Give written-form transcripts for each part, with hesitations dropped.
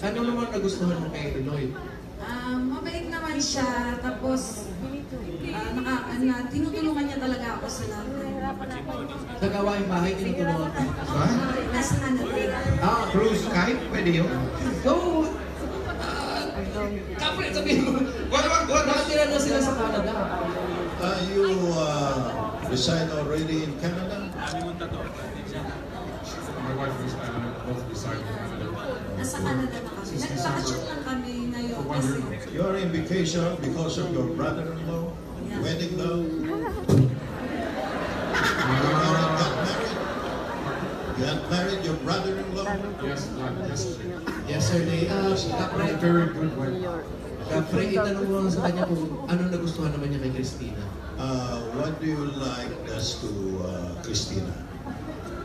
Ano naman nagustuhan mo kay Lloyd? Mabait naman siya, tapos tinutulungan niya talaga ako sa lahat. Sa gawaing bahay, tinutulungan ka. Nasa Canada. Cruise kahit pwede yun. So, kapre, sabihin mo, nakatira na sila sa Canada. You reside already in Canada? My wife is both reside in Canada. Nasa Canada na kami. Nag-vacation lang kami ngayon kasi... You're in vacation because of your brother-in-law? Yeah. Wedding now? You got married your brother-in-law? Yes, yesterday. Yesterday, Kapre, Very good wife. Kapre, itanong mo lang sa kanya kung ano nagustuhan naman niya kay Christina. What do you like best to Christina?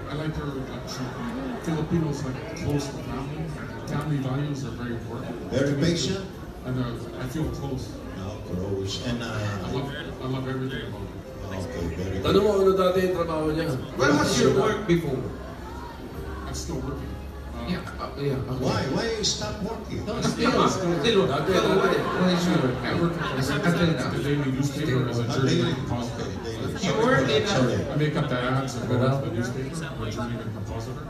I like her. Filipinos like close to family. Family values are very important. Very patient? And I feel close. No, close. And I love everything about her. okay, very good. Tanong mo ano dati yung trabaho niya? Where was your work before? I'm still working. Yeah, okay. Why? Why you stop working? No, still. Dati. I work at the daily newspaper as a journeyman compositor. You work in I make up the ads and go to the newspaper. I'm a journeyman compositor.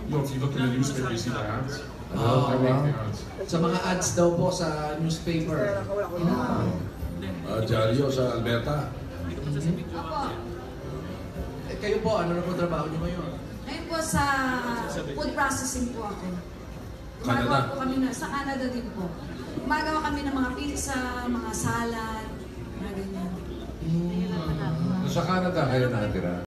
You know, if you look in the newspaper, you see the ads. I make the ads. Sa mga ads daw po sa newspaper. Diaryo sa Alberta. Kayo po, ano na po trabaho niyo ngayon? Ngayon po sa food processing po ako. Canada? Gumagawa po kami sa Canada din po. Gumagawa kami ng mga pizza, mga salad, mga ganyan. Sa Canada kayo nakatira?